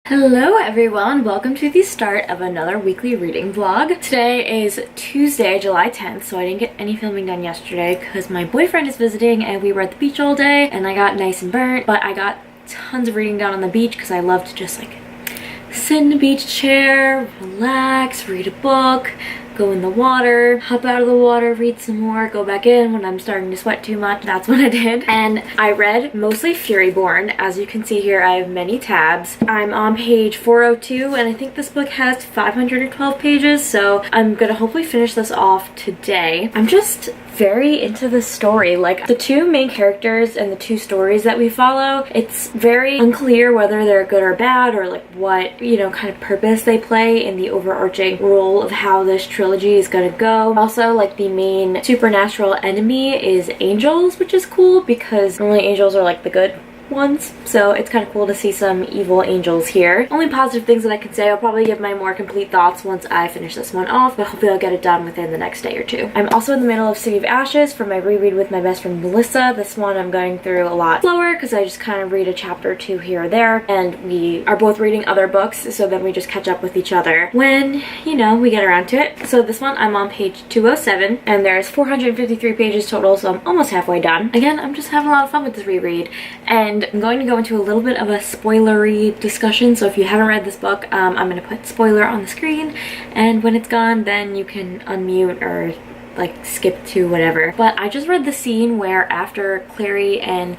Hello everyone, welcome to the start of another weekly reading vlog. Today is Tuesday, July 10th, so I didn't get any filming done yesterday because my boyfriend is visiting and we were at the beach all day and I got nice and burnt, but I got tons of reading done on the beach because I love to just like sit in a beach chair, relax, read a book, go in the water, hop out of the water, read some more, go back in when I'm starting to sweat too much. That's what I did. And I read mostly Furyborn. As you can see here, I have many tabs. I'm on page 402 and I think this book has 512 pages, so I'm gonna hopefully finish this off today. I'm just very into the story. Like, the two main characters and the two stories that we follow, it's very unclear whether they're good or bad, or like what, you know, kind of purpose they play in the overarching role of how this trilogy is gonna go. Also, like, the main supernatural enemy is angels, which is cool because normally angels are like the good ones, so it's kind of cool to see some evil angels here. Only positive things that I can say. I'll probably give my more complete thoughts once I finish this one off, but hopefully I'll get it done within the next day or two. I'm also in the middle of City of Ashes for my reread with my best friend Melissa. This one I'm going through a lot slower because I just kind of read a chapter or two here or there, and we are both reading other books, so then we just catch up with each other when, you know, we get around to it. So this one I'm on page 207 and there's 453 pages total, so I'm almost halfway done. Again, I'm just having a lot of fun with this reread, and I'm going to go into a little bit of a spoilery discussion, so if you haven't read this book, I'm going to put spoiler on the screen, and when it's gone then you can unmute or like skip to whatever. But I just read the scene where after Clary and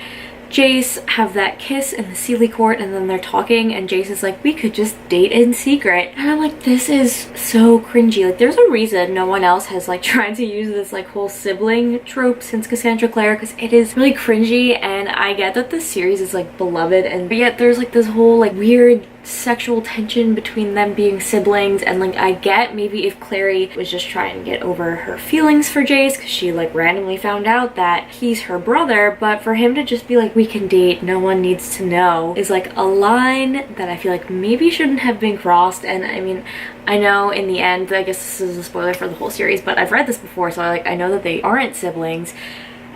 Jace have that kiss in the Sealy court and then they're talking and Jace is like, we could just date in secret. And I'm like, this is so cringy. Like, there's a reason no one else has like tried to use this like whole sibling trope since Cassandra Clare, because it is really cringy. And I get that this series is like beloved, and yet there's like this whole like weird sexual tension between them being siblings. And like, I get maybe if Clary was just trying to get over her feelings for Jace because she like randomly found out that he's her brother, but for him to just be like, we can date, no one needs to know, is like a line that I feel like maybe shouldn't have been crossed. And I mean, I know in the end, I guess this is a spoiler for the whole series, but I've read this before, so I know that they aren't siblings,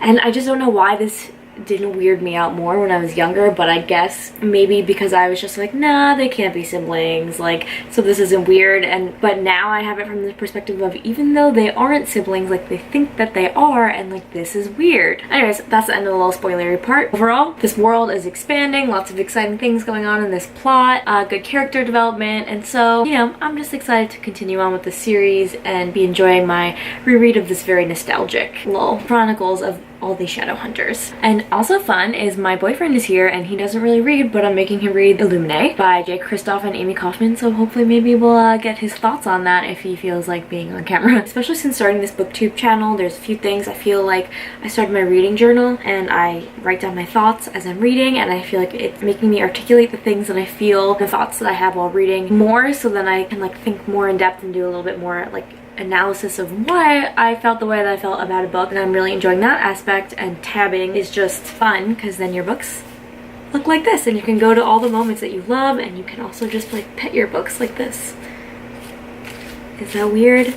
and I just don't know why this didn't weird me out more when I was younger. But I guess maybe because I was just like, nah, they can't be siblings, like, so this isn't weird. And but now I have it from the perspective of, even though they aren't siblings, like, they think that they are, and like, this is weird. Anyways, that's the end of the little spoilery part. Overall, this world is expanding, lots of exciting things going on in this plot, good character development, and so, you know, I'm just excited to continue on with the series and be enjoying my reread of this very nostalgic little chronicles of all these shadow hunters. And also fun is my boyfriend is here and he doesn't really read, but I'm making him read Illuminae by Jake Kristoff and Amy Kaufman, so hopefully maybe we'll get his thoughts on that if he feels like being on camera. Especially since starting this booktube channel, there's a few things I feel like I started my reading journal and I write down my thoughts as I'm reading, and I feel like it's making me articulate the things that I feel, the thoughts that I have while reading more, so then I can like think more in depth and do a little bit more like analysis of why I felt the way that I felt about a book. And I'm really enjoying that aspect, and tabbing is just fun because then your books look like this and you can go to all the moments that you love, and you can also just like pet your books like this. Is that weird?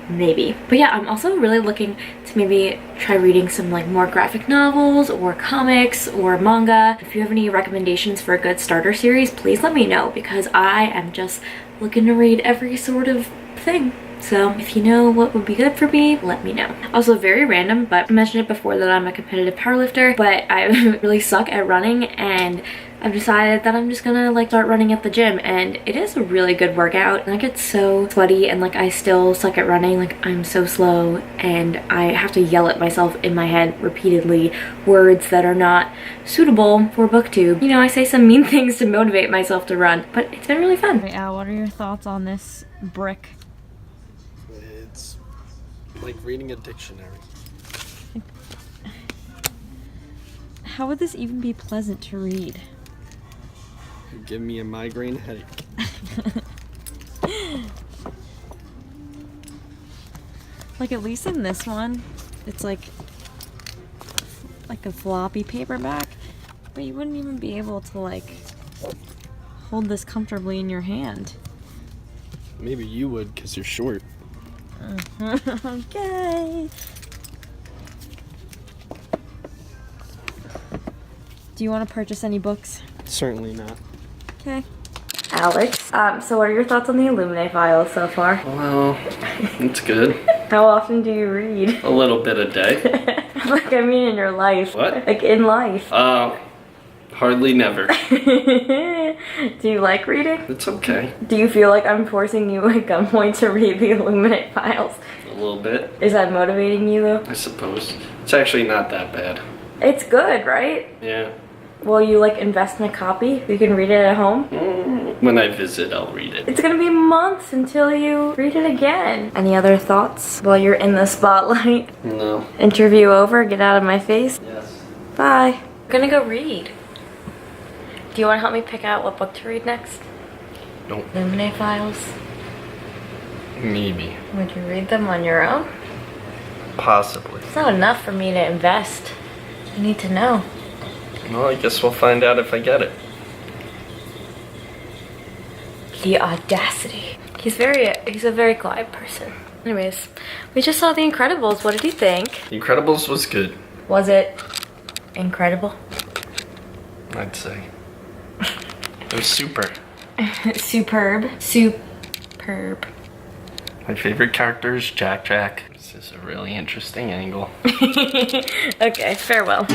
Maybe. But yeah, I'm also really looking to maybe try reading some like more graphic novels or comics or manga. If you have any recommendations for a good starter series, please let me know, because I am just looking to read every sort of thing. So if you know what would be good for me, let me know. Also, very random, but I mentioned it before that I'm a competitive powerlifter, but I really suck at running, and I've decided that I'm just gonna like start running at the gym, and it is a really good workout. And I get so sweaty and like I still suck at running. Like, I'm so slow and I have to yell at myself in my head repeatedly words that are not suitable for booktube. You know, I say some mean things to motivate myself to run, but it's been really fun. Right, Al, what are your thoughts on this brick? It's like reading a dictionary. How would this even be pleasant to read? It'd give me a migraine headache. Like, at least in this one, it's like a floppy paperback, but you wouldn't even be able to like hold this comfortably in your hand. Maybe you would, because you're short. Okay. Do you want to purchase any books? Certainly not. Okay. Alex. So what are your thoughts on the Illuminate files so far? Well, it's good. How often do you read? A little bit a day. Like, I mean in your life. What? Like, in life. Hardly never. Do you like reading? It's okay. Do you feel like I'm forcing you at gunpoint to read the Illuminate files? A little bit, Is that motivating you though? I suppose. It's actually not that bad. It's good, right? Yeah. Will you like invest in a copy? You can read it at home? When I visit, I'll read it. It's gonna be months until you read it again. Any other thoughts while you're in the spotlight? No. Interview over, get out of my face. Yes. Bye. I'm gonna go read. Do you wanna help me pick out what book to read next? Nope. Illuminate files? Maybe. Would you read them on your own? Possibly. It's not enough for me to invest. I need to know. Well, I guess we'll find out if I get it. The audacity. He's a very quiet person. Anyways, we just saw The Incredibles. What did you think? The Incredibles was good, Was it incredible? I'd say. It was super. Superb. Superb. My favorite character is Jack. This is a really interesting angle. Okay, farewell.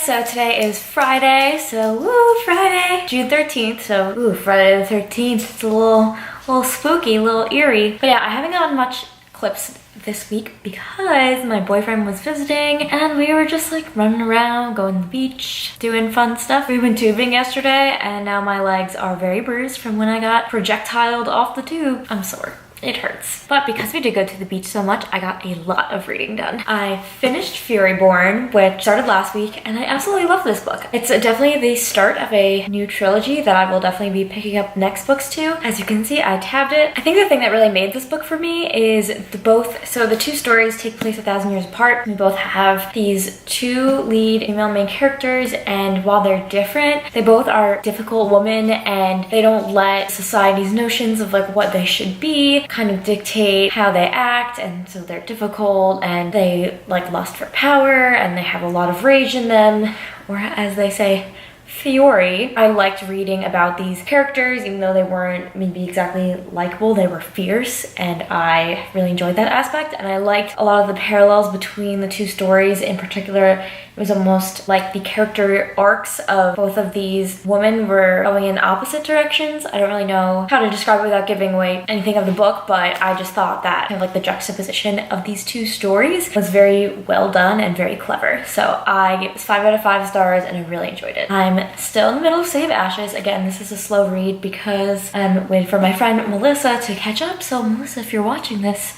So today is Friday, so woo, Friday, June 13th, so ooh, Friday the 13th. It's a little spooky, a little eerie. But yeah, I haven't gotten much clips this week because my boyfriend was visiting and we were just like running around, going to the beach, doing fun stuff. We went tubing yesterday and now my legs are very bruised from when I got projectiled off the tube. I'm sore. It hurts. But because we did go to the beach so much, I got a lot of reading done. I finished Furyborn, which started last week, and I absolutely love this book. It's definitely the start of a new trilogy that I will definitely be picking up next books too. As you can see, I tabbed it. I think the thing that really made this book for me is the two stories take place 1,000 years apart. We both have these two lead female main characters, and while they're different, they both are difficult women, and they don't let society's notions of like what they should be kind of dictate how they act, and so they're difficult and they like lust for power and they have a lot of rage in them, or as they say, fury. I liked reading about these characters even though they weren't maybe exactly likable. They were fierce and I really enjoyed that aspect, and I liked a lot of the parallels between the two stories. In particular, it was almost like the character arcs of both of these women were going in opposite directions. I don't really know how to describe it without giving away anything of the book, but I just thought that kind of like the juxtaposition of these two stories was very well done and very clever. So I gave this 5 out of 5 stars and I really enjoyed it. I'm still in the middle of City of Ashes. Again, this is a slow read because I'm waiting for my friend Melissa to catch up. So Melissa, if you're watching this,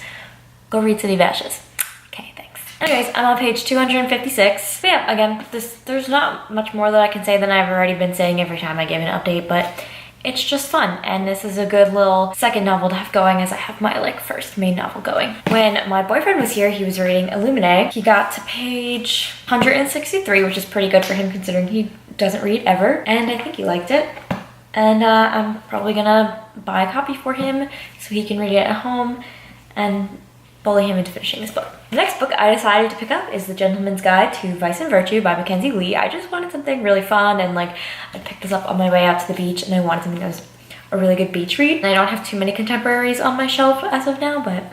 go read City of Ashes. Okay, thanks. Anyways, I'm on page 256. But yeah, again, there's not much more that I can say than I've already been saying every time I give an update, but it's just fun, and this is a good little second novel to have going as I have my like first main novel going. When my boyfriend was here, he was reading Illuminate. He got to page 163, which is pretty good for him considering he doesn't read ever, and I think he liked it. And I'm probably gonna buy a copy for him so he can read it at home and bully him into finishing this book. The next book I decided to pick up is The Gentleman's Guide to Vice and Virtue by Mackenzie Lee. I just wanted something really fun, and like I picked this up on my way out to the beach and I wanted something that was a really good beach read. And I don't have too many contemporaries on my shelf as of now, but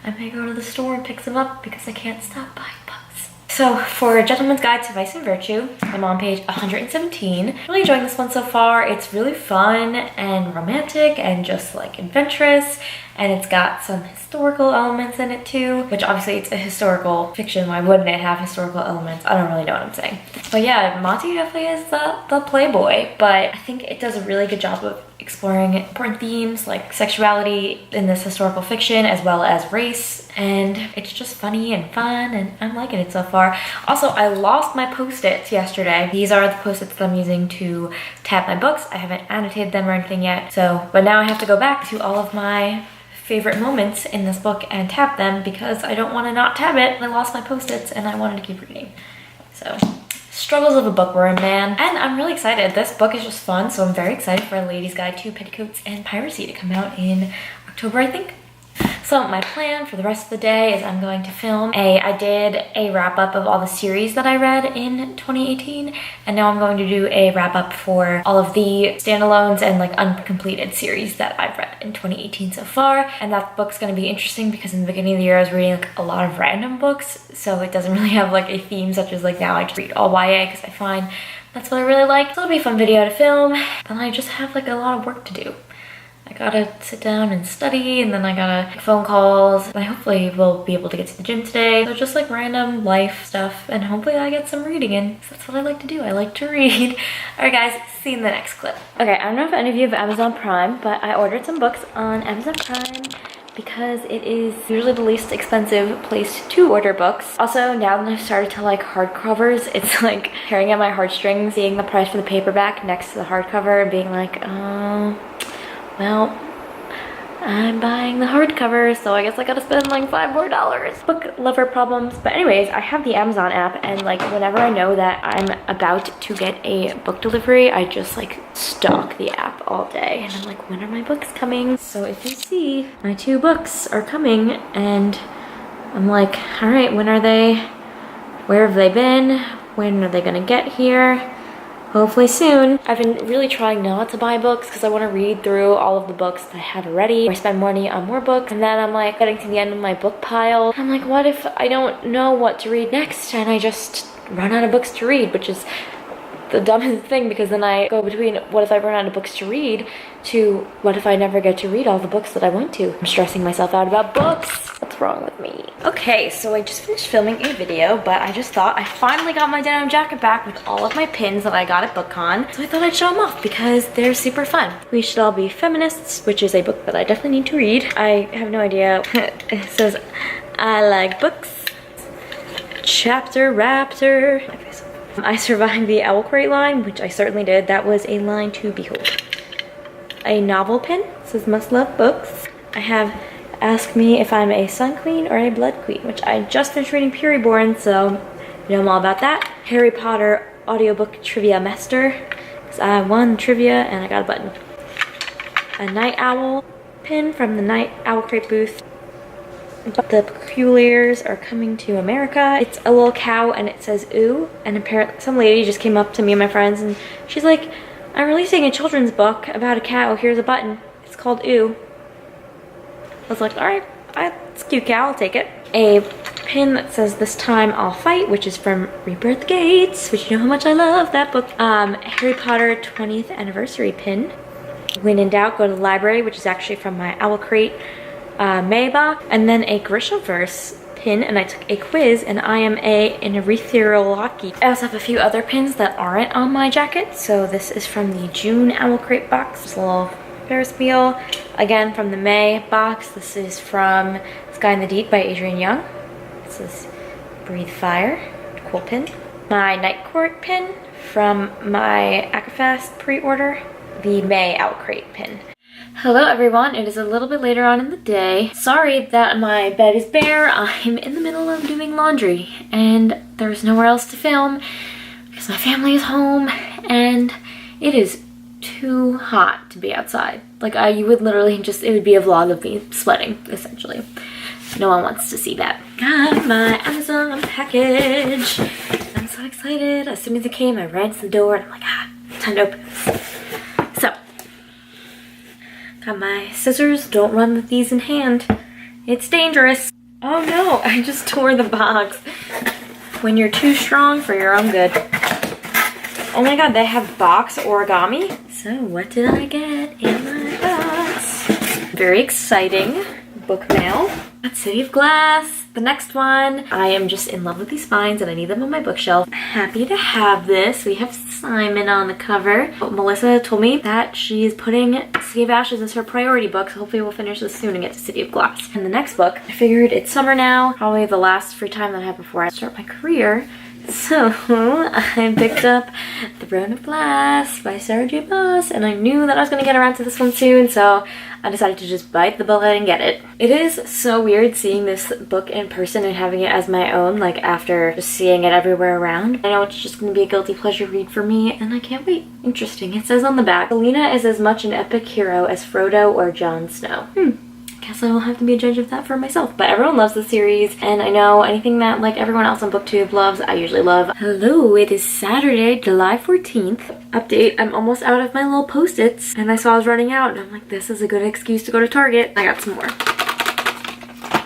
I may go to the store and pick some up because I can't stop buying books. So for A Gentleman's Guide to Vice and Virtue, I'm on page 117. Really enjoying this one so far. It's really fun and romantic and just like adventurous, and it's got some historical elements in it too, which obviously it's a historical fiction. Why wouldn't it have historical elements? I don't really know what I'm saying. But yeah, Monty definitely is the playboy, but I think it does a really good job of exploring important themes like sexuality in this historical fiction as well as race, and it's just funny and fun and I'm liking it so far. Also, I lost my post-its yesterday. These are the post-its that I'm using to tab my books. I haven't annotated them or anything yet, but now I have to go back to all of my favorite moments in this book and tab them because I don't want to not tab it. I lost my post-its and I wanted to keep reading. So struggles of a bookworm, man. And I'm really excited. This book is just fun, so I'm very excited for A Lady's Guide to Petticoats and Piracy to come out in October, I think. So my plan for the rest of the day is I'm going to film I did a wrap up of all the series that I read in 2018, and now I'm going to do a wrap up for all of the standalones and like uncompleted series that I've read in 2018 so far. And that book's going to be interesting because in the beginning of the year I was reading like a lot of random books, so it doesn't really have like a theme such as like now I just read all YA because I find that's what I really like. So it'll be a fun video to film, but I just have like a lot of work to do. I gotta sit down and study, and then I gotta make phone calls. I hopefully will be able to get to the gym today. So just like random life stuff, and hopefully I get some reading in. So that's what I like to do. I like to read. Alright guys, see you in the next clip. Okay, I don't know if any of you have Amazon Prime, but I ordered some books on Amazon Prime because it is usually the least expensive place to order books. Also, now that I've started to like hardcovers, it's like tearing at my heartstrings, seeing the price for the paperback next to the hardcover and being like, oh, well, I'm buying the hardcover, so I guess I gotta spend like $5 more. Book lover problems. But anyways, I have the Amazon app, and like whenever I know that I'm about to get a book delivery, I just like stalk the app all day. And I'm like, when are my books coming? So if you see, my 2 books are coming, and I'm like, all right, when are they? Where have they been? When are they gonna get here? Hopefully soon. I've been really trying not to buy books because I want to read through all of the books that I have already, or spend money on more books, and then I'm like getting to the end of my book pile. I'm like, what if I don't know what to read next and I just run out of books to read, which is the dumbest thing, because then I go between what if I run out of books to read to what if I never get to read all the books that I want to. I'm stressing myself out about books. What's wrong with me? Okay, so I just finished filming a video, but I just thought I finally got my denim jacket back with all of my pins that I got at BookCon, so I thought I'd show them off because they're super fun. We Should All Be Feminists, which is a book that I definitely need to read. I have no idea. It says, I like books. Chapter Raptor. I survived the Owl Crate line, which I certainly did. That was a line to behold. A novel pin. It says Must Love Books. I have Ask Me If I'm a Sun Queen or a Blood Queen, which I just finished reading Furyborn, so you know I'm all about that. Harry Potter audiobook trivia master, because I won trivia and I got a button. A Night Owl pin from the Night Owl Crate booth. The Peculiars Are Coming to America. It's a little cow and it says ooh, and apparently some lady just came up to me and my friends and she's like, I'm releasing a children's book about a cow, here's a button, it's called ooh. I was like, alright, it's a cute cow, I'll take it. A pin that says This Time I'll Fight, which is from Rebirth Gates, which you know how much I love that book. Harry Potter 20th anniversary pin. When in doubt, go to the library, which is actually from my Owl Crate May box. And then a Grishaverse pin, and I took a quiz and I am in Erythrology. I also have a few other pins that aren't on my jacket. So this is from the June Owl Crate box. It's a little Ferris wheel. Again, from the May box. This is from Sky and the Deep by Adrienne Young. This is Breathe Fire. Cool pin. My Night Court pin from my ACOFAST pre-order. The May Owl Crate pin. Hello everyone, it is a little bit later on in the day. Sorry that my bed is bare. I'm in the middle of doing laundry and there's nowhere else to film because my family is home and it is too hot to be outside. Like you would literally just, it would be a vlog of me sweating essentially. No one wants to see that. Got my Amazon package. I'm so excited. As soon as it came, I ran to the door and I'm like, time to open this. So, got my scissors. Don't run with these in hand. It's dangerous. Oh no, I just tore the box. When you're too strong for your own good. Oh my god, they have box origami. So what did I get in my box? Very exciting. BOOKMAIL. Got City of Glass. The next one. I am just in love with these spines and I need them on my bookshelf. Happy to have this. We have Simon on the cover. But Melissa told me that she's putting City of Ashes as her priority book, so hopefully we'll finish this soon and get to City of Glass. And the next book, I figured it's summer now, probably the last free time that I have before I start my career. So I picked up The Throne of Glass by Sarah J. Maas, and I knew that I was going to get around to this one soon, so I decided to just bite the bullet and get it. It is so weird seeing this book in person and having it as my own, like after just seeing it everywhere around. I know it's just going to be a guilty pleasure read for me, and I can't wait. Interesting. It says on the back, Selena is as much an epic hero as Frodo or Jon Snow. Guess I will have to be a judge of that for myself. But everyone loves the series, and I know anything that like everyone else on BookTube loves, I usually love. Hello, it is Saturday, July 14th. Update, I'm almost out of my little post-its, and I saw I was running out, and I'm like, this is a good excuse to go to Target. I got some more.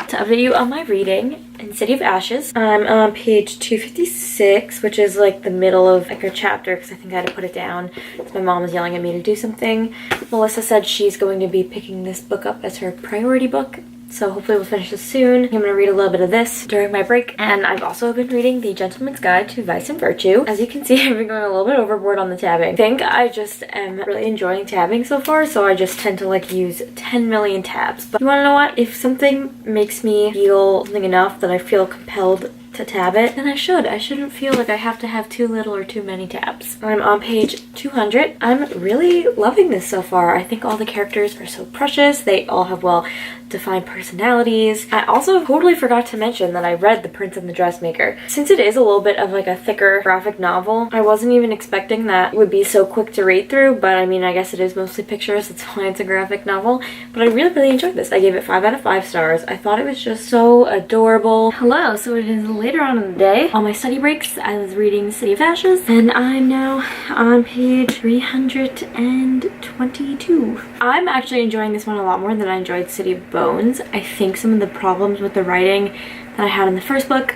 To update you on my reading in City of Ashes, I'm on page 256, which is like the middle of like a chapter because I think I had to put it down because my mom was yelling at me to do something. Melissa said she's going to be picking this book up as her priority book, so hopefully we'll finish this soon. I'm going to read a little bit of this during my break, and I've also been reading The Gentleman's Guide to Vice and Virtue. As you can see, I've been going a little bit overboard on the tabbing. I think I just am really enjoying tabbing so far, so I just tend to like use 10 million tabs. But you want to know what? If something makes me feel something enough that I feel compelled to tab it, then I should. I shouldn't feel like I have to have too little or too many tabs. I'm on page 200. I'm really loving this so far. I think all the characters are so precious. They all have well-defined personalities. I also totally forgot to mention that I read The Prince and the Dressmaker. Since it is a little bit of like a thicker graphic novel, I wasn't even expecting that it would be so quick to read through, but I mean, I guess it is mostly pictures, that's why it's a graphic novel. But I really enjoyed this. I gave it 5 out of 5 stars. I thought it was just so adorable. Hello, so it is later on in the day. On my study breaks, I was reading City of Ashes, and I'm now on page 322. I'm actually enjoying this one a lot more than I enjoyed City of Bones. I think some of the problems with the writing that I had in the first book,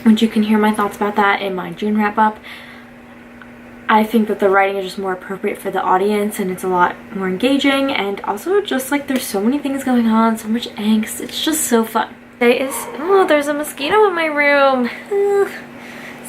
which you can hear my thoughts about that in my June wrap-up, I think that the writing is just more appropriate for the audience, and it's a lot more engaging, and also just like there's so many things going on, so much angst. It's just so fun. Today is, oh, there's a mosquito in my room.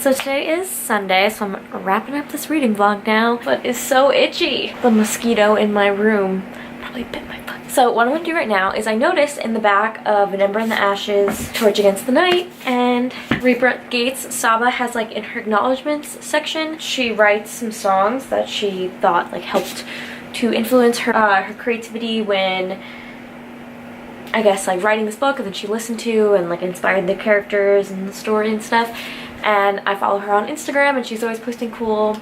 So today is Sunday, so I'm wrapping up this reading vlog now, but it's so itchy. The mosquito in my room probably bit my foot. So what I'm going to do right now is I noticed in the back of An Ember in the Ashes, Torch Against the Night, and Reaper Gates, Saba has like in her acknowledgements section, she writes some songs that she thought like helped to influence her creativity when, I guess, like writing this book, and then she listened to and like inspired the characters and the story and stuff. And I follow her on Instagram, and she's always posting cool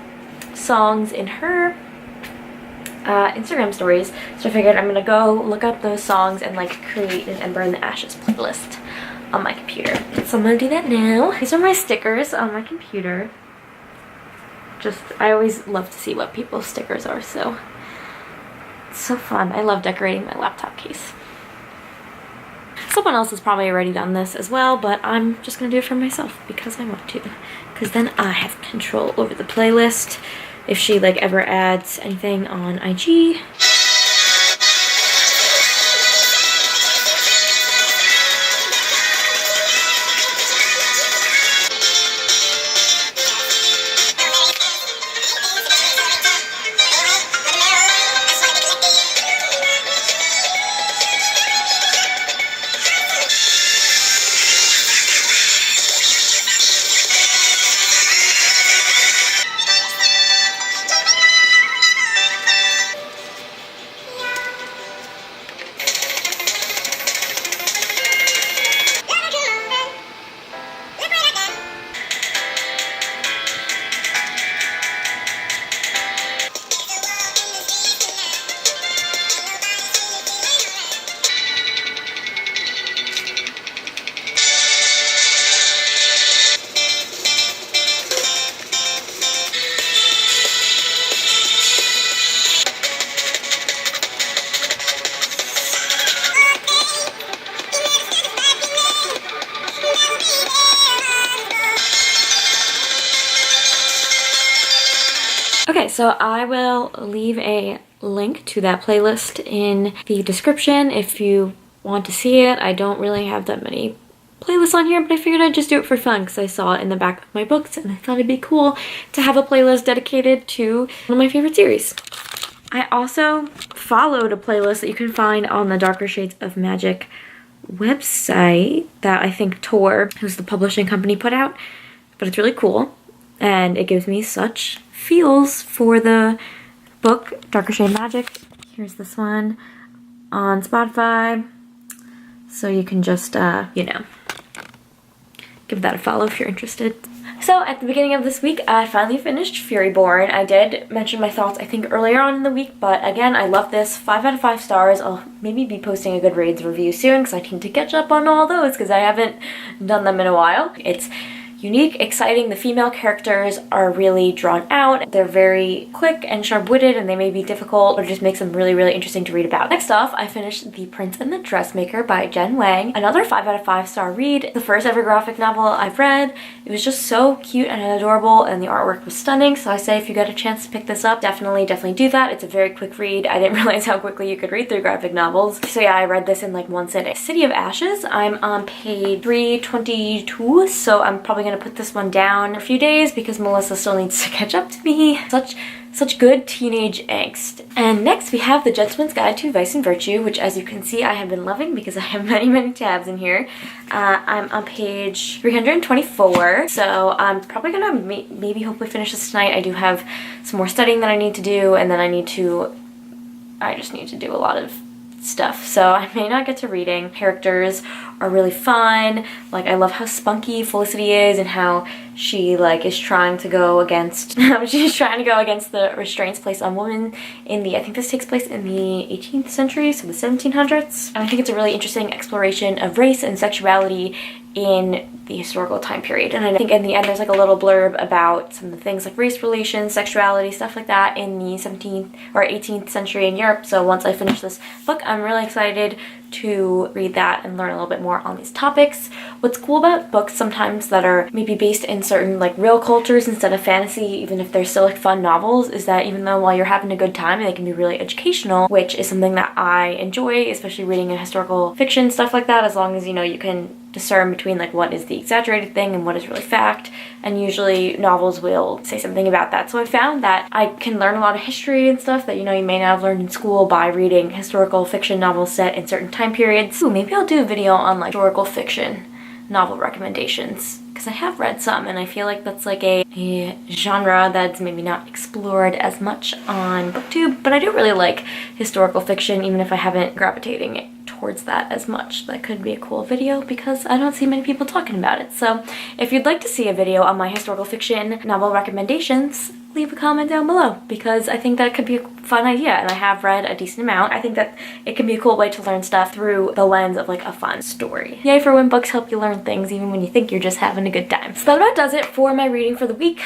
songs in her Instagram stories. So I figured I'm gonna go look up those songs and like create an Ember in the Ashes playlist on my computer. So I'm gonna do that now. These are my stickers on my computer. Just, I always love to see what people's stickers are, so it's so fun. I love decorating my laptop case. Someone else has probably already done this as well, but I'm just gonna do it for myself because I want to, because then I have control over the playlist if she like ever adds anything on IG. Okay, so I will leave a link to that playlist in the description if you want to see it. I don't really have that many playlist on here, but I figured I'd just do it for fun because I saw it in the back of my books and I thought it'd be cool to have a playlist dedicated to one of my favorite series. I also followed a playlist that you can find on the Darker Shades of Magic website that I think Tor, who's the publishing company, put out, but it's really cool and it gives me such feels for the book Darker Shade Magic. Here's this one on Spotify, so you can just you know, give that a follow if you're interested. So at the beginning of this week, I finally finished Furyborn. I did mention my thoughts, I think, earlier on in the week, but again, I love this. 5 out of 5 stars. I'll maybe be posting a Goodreads review soon because I need to catch up on all those because I haven't done them in a while. It's unique, exciting. The female characters are really drawn out. They're very quick and sharp-witted, and they may be difficult, but it just makes them really, really interesting to read about. Next off, I finished The Prince and the Dressmaker by Jen Wang. Another 5 out of 5 star read. The first ever graphic novel I've read. It was just so cute and adorable, and the artwork was stunning, so I say if you get a chance to pick this up, definitely do that. It's a very quick read. I didn't realize how quickly you could read through graphic novels. So yeah, I read this in like one sitting. City of Ashes, I'm on page 322, so I'm probably gonna put this one down for a few days because Melissa still needs to catch up to me. Such good teenage angst. And next we have The Gentleman's Guide to Vice and Virtue, which as you can see I have been loving because I have many tabs in here. I'm on page 324, so I'm probably gonna maybe hopefully finish this tonight. I do have some more studying that I need to do, and then I just need to do a lot of stuff, so I may not get to reading. Characters are really fun. Like, I love how spunky Felicity is and how she like is trying to go against the restraints placed on women in the, I think this takes place in the 18th century, so the 1700s. And I think it's a really interesting exploration of race and sexuality in the historical time period. And I think in the end there's like a little blurb about some of the things like race relations, sexuality, stuff like that in the 17th or 18th century in Europe. So once I finish this book, I'm really excited to read that and learn a little bit more on these topics. What's cool about books sometimes that are maybe based in certain like real cultures instead of fantasy, even if they're still like fun novels, is that even though while you're having a good time, they can be really educational, which is something that I enjoy, especially reading in historical fiction, stuff like that, as long as, you know, you can discern between like what is the exaggerated thing and what is really fact. And usually novels will say something about that. So I found that I can learn a lot of history and stuff that, you know, you may not have learned in school by reading historical fiction novels set in certain time periods. Ooh, maybe I'll do a video on like historical fiction novel recommendations, because I have read some and I feel like that's like a genre that's maybe not explored as much on BookTube, but I do really like historical fiction, even if I haven't gravitating towards that as much. That could be a cool video because I don't see many people talking about it. So if you'd like to see a video on my historical fiction novel recommendations, leave a comment down below, because I think that could be a fun idea, and I have read a decent amount. I think that it can be a cool way to learn stuff through the lens of like a fun story. Yay for when books help you learn things even when you think you're just having a good time. So that about does it for my reading for the week.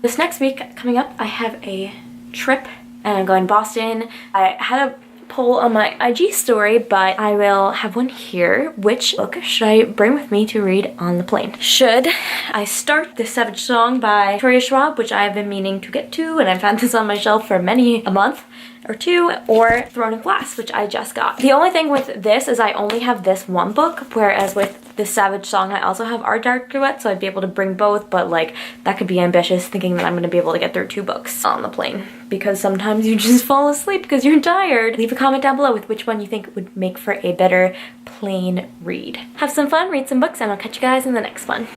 This next week coming up, I have a trip and I'm going to Boston. I had a poll on my IG story, but I will have one here. Which book should I bring with me to read on the plane? Should I start The Savage Song by Victoria Schwab, which I have been meaning to get to, and I've had this on my shelf for many a month or two, or Throne of Glass, which I just got. The only thing with this is I only have this one book, whereas with The Savage Song I also have Our Dark Duet, so I'd be able to bring both, but like that could be ambitious thinking that I'm going to be able to get through 2 books on the plane, because sometimes you just fall asleep because you're tired. Leave a comment down below with which one you think would make for a better plane read. Have some fun, read some books, and I'll catch you guys in the next one.